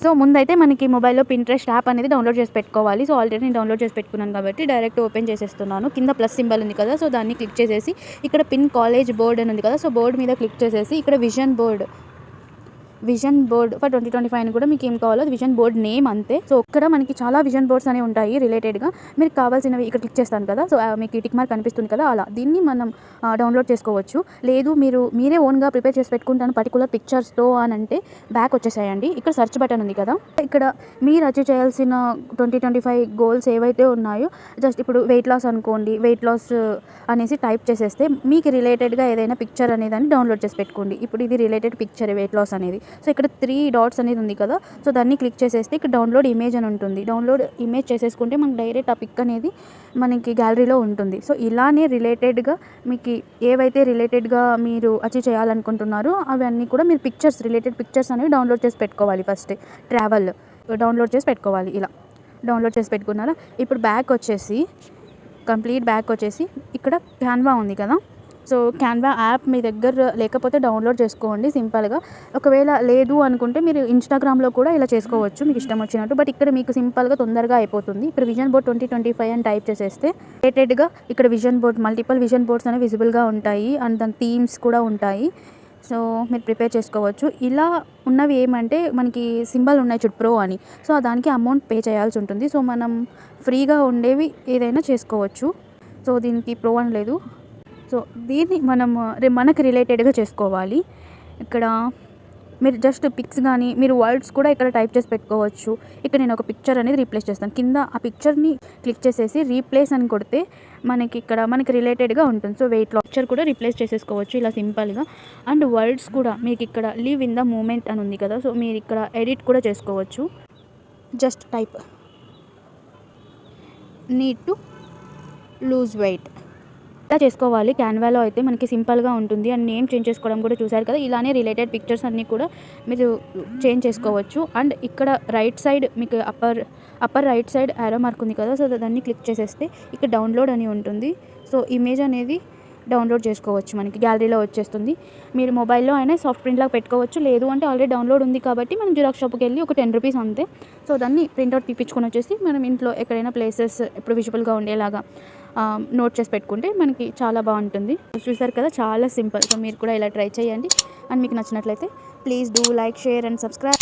So ముందైతే మనకి మొబైల్లో పింట్రెస్ట్ యాప్ అనేది డౌన్లోడ్ చేసి పెట్టుకోవాలి. సో ఆల్రెడీ నేను డౌన్లోడ్ చేసి పెట్టుకున్నాను కాబట్టి డైరెక్ట్ ఓపెన్ చేసేస్తున్నాను. కింద ప్లస్ సింబల్ ఉంది కదా, సో దాన్ని క్లిక్ చేసేసి ఇక్కడ పిన్ కాలేజ్ బోర్డ్ అని ఉంది కదా, సో బోర్డు మీద క్లిక్ చేసేసి ఇక్కడ విజన్ బోర్డ్ ఫర్ 2025 అని కూడా మీకు ఏం కావాలో అది విజన్ బోర్డ్ నేమ్ అంతే. సో ఇక్కడ మనకి చాలా విజన్ బోర్డ్స్ అనేవి ఉంటాయి రిలేటెడ్గా. మీరు కావాల్సినవి ఇక్కడ క్లిక్ చేస్తాను కదా, సో మీకు టిక్ మార్క్ కనిపిస్తుంది కదా, అలా దీన్ని మనం డౌన్లోడ్ చేసుకోవచ్చు. లేదు మీరే ఓన్గా ప్రిపేర్ చేసి పెట్టుకుంటాను పర్టికులర్ పిక్చర్స్తో అని అంటే బ్యాక్ వచ్చేసాయండి. ఇక్కడ సెర్చ్ బటన్ ఉంది కదా, ఇక్కడ మీరు అచీవ్ చేయాల్సిన 2025 గోల్స్ ఏవైతే ఉన్నాయో జస్ట్ ఇప్పుడు వెయిట్ లాస్ అనుకోండి, వెయిట్ లాస్ అనేసి టైప్ చేసేస్తే మీకు రిలేటెడ్గా ఏదైనా పిక్చర్ అనేదాన్ని డౌన్లోడ్ చేసి పెట్టుకోండి. ఇప్పుడు ఇది రిలేటెడ్ పిక్చర్ వెయిట్ లాస్ అనేది. సో ఇక్కడ 3 డాట్స్ అనేది ఉంది కదా, సో దాన్ని క్లిక్ చేసేస్తే ఇక్కడ డౌన్లోడ్ ఇమేజ్ అని ఉంటుంది. డౌన్లోడ్ ఇమేజ్ చేసేసుకుంటే మనకు డైరెక్ట్ ఆ పిక్ అనేది మనకి గ్యాలరీలో ఉంటుంది. సో ఇలానే రిలేటెడ్గా మీకు ఏవైతే రిలేటెడ్గా మీరు అచీవ్ చేయాలనుకుంటున్నారో అవన్నీ కూడా మీరు రిలేటెడ్ పిక్చర్స్ అనేవి డౌన్లోడ్ చేసి పెట్టుకోవాలి. ఫస్ట్ ట్రావెల్ డౌన్లోడ్ చేసి పెట్టుకోవాలి. ఇలా డౌన్లోడ్ చేసి పెట్టుకున్నారా. ఇప్పుడు కంప్లీట్ బ్యాక్ వచ్చేసి ఇక్కడ క్యాన్వా ఉంది కదా, సో క్యాన్వా యాప్ మీ దగ్గర లేకపోతే డౌన్లోడ్ చేసుకోండి సింపుల్గా. ఒకవేళ లేదు అనుకుంటే మీరు ఇన్స్టాగ్రామ్లో కూడా ఇలా చేసుకోవచ్చు మీకు ఇష్టం వచ్చినట్టు. బట్ ఇక్కడ మీకు సింపుల్గా తొందరగా అయిపోతుంది. ఇప్పుడు విజన్ బోర్డ్ 2025 అని టైప్ చేసేస్తే రిలేటెడ్గా ఇక్కడ మల్టిపుల్ విజన్ బోర్డ్స్ అనేవి విజిబుల్గా ఉంటాయి అండ్ దాని థీమ్స్ కూడా ఉంటాయి. సో మీరు ప్రిపేర్ చేసుకోవచ్చు. ఇలా ఉన్నవి ఏమంటే మనకి సింబల్ ఉన్నాయి చూడు ప్రో అని, సో దానికి అమౌంట్ పే చేయాల్సి ఉంటుంది. సో మనం ఫ్రీగా ఉండేవి ఏదైనా చేసుకోవచ్చు. సో దీనికి ప్రో అని లేదు. సో దీన్ని మనకు రిలేటెడ్గా చేసుకోవాలి. ఇక్కడ మీరు జస్ట్ పిక్స్ కానీ మీరు వర్డ్స్ కూడా ఇక్కడ టైప్ చేసి పెట్టుకోవచ్చు. ఇక్కడ నేను ఒక పిక్చర్ అనేది రీప్లేస్ చేస్తాను. కింద ఆ పిక్చర్ని క్లిక్ చేసేసి రీప్లేస్ అని కొడితే మనకి రిలేటెడ్గా ఉంటుంది. సో వెయిట్ లాస్ పిక్చర్ కూడా రీప్లేస్ చేసేసుకోవచ్చు ఇలా సింపుల్గా. అండ్ వర్డ్స్ కూడా మీకు ఇక్కడ లివ్ ఇన్ ద మూమెంట్ అని ఉంది కదా, సో మీరు ఇక్కడ ఎడిట్ కూడా చేసుకోవచ్చు. Just type need to lose weight ఇలా చేసుకోవాలి. క్యాన్వాలో అయితే మనకి సింపుల్గా ఉంటుంది. అండ్ నేమ్ చేంజ్ చేసుకోవడం కూడా చూసారు కదా, ఇలానే రిలేటెడ్ పిక్చర్స్ అన్నీ కూడా మీరు చేంజ్ చేసుకోవచ్చు. అండ్ ఇక్కడ రైట్ సైడ్ మీకు upper right side arrow mark ఉంది కదా, సో దాన్ని క్లిక్ చేసేస్తే ఇక్కడ డౌన్లోడ్ అని ఉంటుంది. సో ఇమేజ్ అనేది డౌన్లోడ్ చేసుకోవచ్చు, మనకి గ్యాలరీలో వచ్చేస్తుంది. మీరు మొబైల్లో అయినా సాఫ్ట్ ప్రింట్ లాగా పెట్టుకోవచ్చు. లేదు అంటే ఆల్రెడీ డౌన్లోడ్ ఉంది కాబట్టి మనం జిరాక్స్ షాప్కి వెళ్ళి ఒక 10 రూపీస్ అంతే. సో దాన్ని ప్రింట్అవుట్ తీపించుకొని వచ్చేసి మనం ఇంట్లో ఎక్కడైనా ప్లేసెస్ ఎప్పుడు విజిబుల్గా ఉండేలాగా నోట్ చేసి పెట్టుకుంటే మనకి చాలా బాగుంటుంది. చూసారు కదా, చాలా సింపుల్. సో మీరు కూడా ఇలా ట్రై చేయండి. అండ్ మీకు నచ్చినట్లయితే please do like, share and subscribe.